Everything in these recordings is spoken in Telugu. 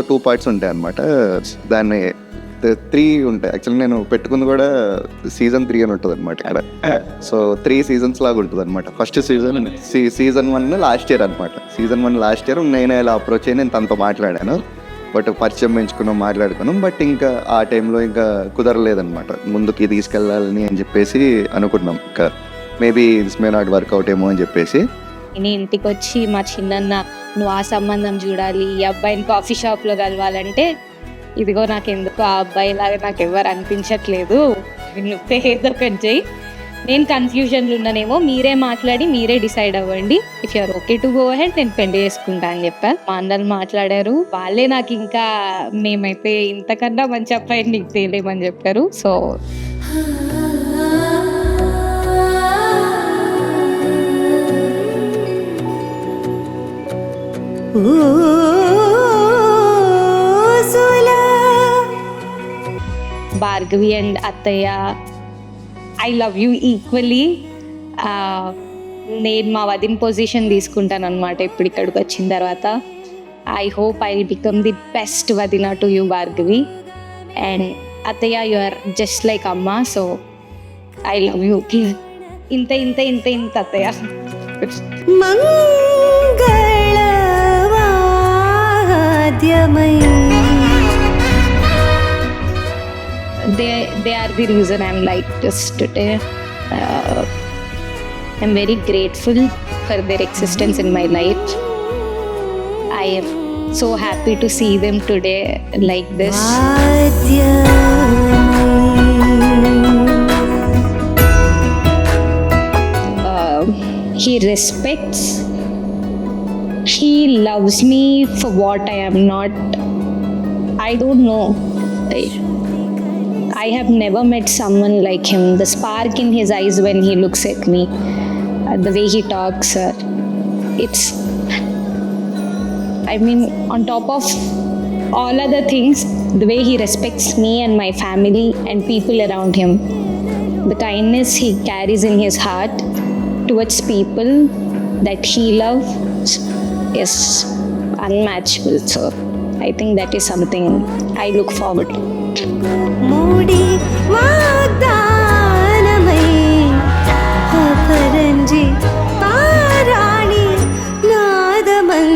దాంట్లో 2 పార్ట్స్ ఉంటాయి అన్నమాట. దాన్ని 3 ఉంటాయి. యాక్చువల్లీ నేను పెట్టుకుంది కూడా సీజన్ 3 అని ఉంటుంది అనమాట ఇక్కడ. సో 3 సీజన్స్ లాగా ఉంటుంది అనమాట. ఫస్ట్ సీజన్ 1 లాస్ట్ ఇయర్ అనమాట. సీజన్ 1 లాస్ట్ ఇయర్ నేను ఇలా అప్రోచ్ అయ్యి నేను తనతో మాట్లాడాను. బట్ పరిచయం పెంచుకున్నాం, మాట్లాడుకున్నాం. బట్ ఇంకా ఆ టైంలో ఇంకా కుదరలేదనమాట. ముందుకి తీసుకెళ్ళాలని అని చెప్పేసి అనుకున్నాం. ఇంకా maybe this may not work out ఏమో అని చెప్పేసి నేను ఇంటికి వచ్చి మా చిన్నన్న నువ్వు ఆ సంబంధం చూడాలి, ఈ అబ్బాయిని కాఫీ షాప్లో కలవాలంటే ఇదిగో నాకు ఎందుకు ఆ అబ్బాయి లాగా నాకు ఎవరు అనిపించట్లేదు, నువ్వే ఏదో ఒకటి చెయ్యి, నేను కన్ఫ్యూజన్లు ఉన్నానేమో, మీరే మాట్లాడి మీరే డిసైడ్ అవ్వండి, if you're okay to go ahead నేను పెళ్లి చేసుకుంటా అని చెప్పాను. మా అన్నలు మాట్లాడారు, వాళ్ళే నాకు ఇంకా మేమైతే ఇంతకన్నా మంచి అబ్బాయిని నీకు తెలియమని చెప్పారు. సో భార్గవి అండ్ అత్తయ్య ఐ లవ్ యూ ఈక్వల్లీ. నేను మా వదిన పొజిషన్ తీసుకుంటాను అనమాట ఇప్పుడు ఇక్కడికి వచ్చిన తర్వాత. I hope I become the best వదిన టు యూ భార్గవి. అండ్ అత్తయ్య యు ఆర్ జస్ట్ లైక్ అమ్మ, సో ఐ లవ్ యూ. ఇంత ఇంత ఇంత ఇంత అత్తయ్య. They are the reason I'm like this today. I'm very grateful for their existence in my life. I am so happy to see them today like this. He respects, he loves me for what I am not. I don't know. I have never met someone like him. The spark in his eyes when he looks at me, the way he talks, it's, I mean, on top of all other things, the way he respects me and my family and people around him, the kindness he carries in his heart towards people that he loves is unmatchable. So I think that is something I look forward to. మూడి వాగ్దానమై అపరంజి పారాణి నాదమంజీరమై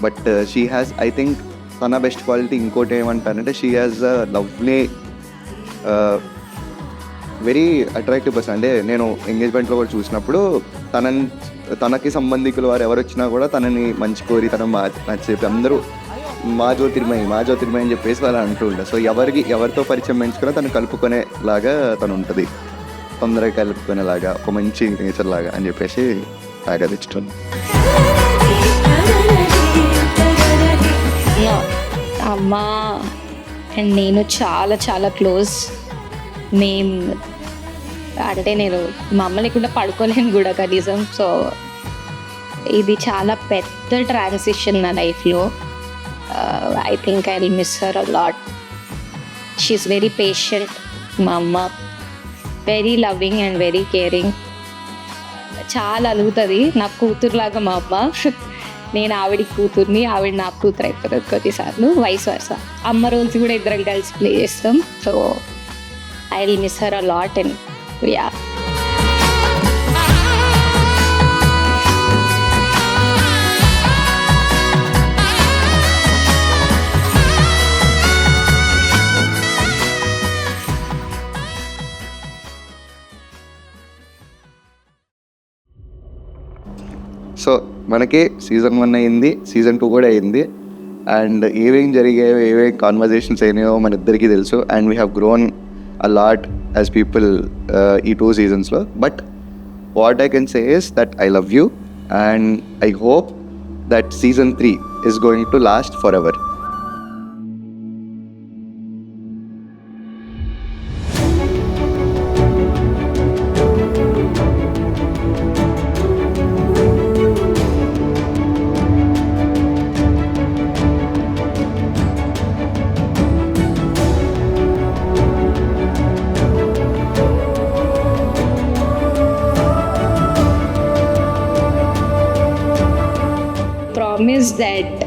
but she has, I think తన బెస్ట్ క్వాలిటీ ఇంకోటి ఏమంటారంటే she has a lovely very attractive person. అంటే నేను ఎంగేజ్మెంట్లో కూడా చూసినప్పుడు తనకి సంబంధికులు వారు ఎవరు వచ్చినా కూడా తనని మంచి కోరి తన నచ్చేపి అందరూ మా జ్యోతిర్మయి అని చెప్పేసి వాళ్ళు అంటూ ఉంటారు. సో ఎవరితో పరిచయం పెంచుకున్నా తను కలుపుకునేలాగా తను ఉంటుంది, తొందరగా కలుపుకునేలాగా, ఒక మంచి నేచర్ లాగా అని చెప్పేసి ఆరాధించుతుంది. అమ్మ అండ్ నేను చాలా చాలా క్లోజ్. అంటే నేను మా అమ్మ లేకుండా పడుకోలేను కూడా కనీసం. సో ఇది చాలా పెద్ద ట్రాన్సిషన్ నా లైఫ్లో. I think I will miss her a lot. She is very patient మా అమ్మ, very loving and very caring. చాలా అలుగుతుంది, నాకు కూతురులాగా మా అమ్మ. నేను ఆవిడికి కూతుర్ని, ఆవిడ నాకు కూతురు అయిపోతుంది కొద్దిసార్లు, వైస్ వర్సా. అమ్మ రోల్స్ కూడా ఇద్దరం కలిసి ప్లే చేస్తాం. So I will miss her a lot. And yeah, so మనకి సీజన్ 1 అయింది, సీజన్ 2 కూడా అయింది. అండ్ ఏమేం జరిగాయో, ఏమేం కాన్వర్జేషన్స్ అయినాయో మన ఇద్దరికీ తెలుసు. And we have grown a lot as people ఈ 2 సీజన్స్లో. But what I can say is that I love you and I hope that season 3 is going to last forever. Promise that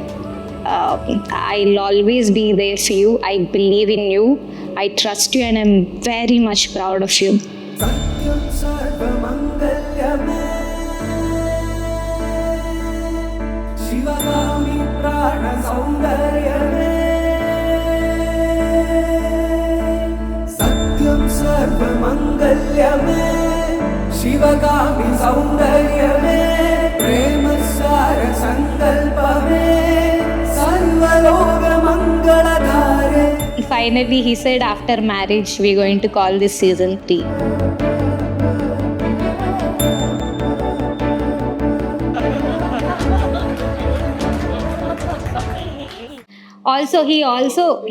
I'll always be there for you. I believe in you. I trust you and I'm very much proud of you. सत्यं सर्वमङ्गल्यमे शिवगामि प्राणसौन्दर्यमे सत्यं सर्वमङ्गल्यमे Sivagami सौन्दर्यमे प्रेमसारसङ्कल्पमे सर्वलोकमङ्गलधारे. Finally, he said after marriage, we're going to call this season 3.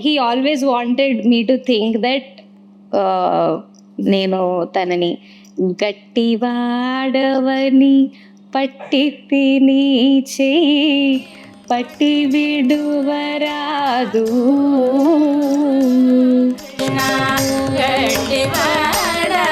He always wanted me to think that నేను తనని గట్టివాడవని పట్టి తిని చేయి పట్టి విడువరాదు గట్టివాడవని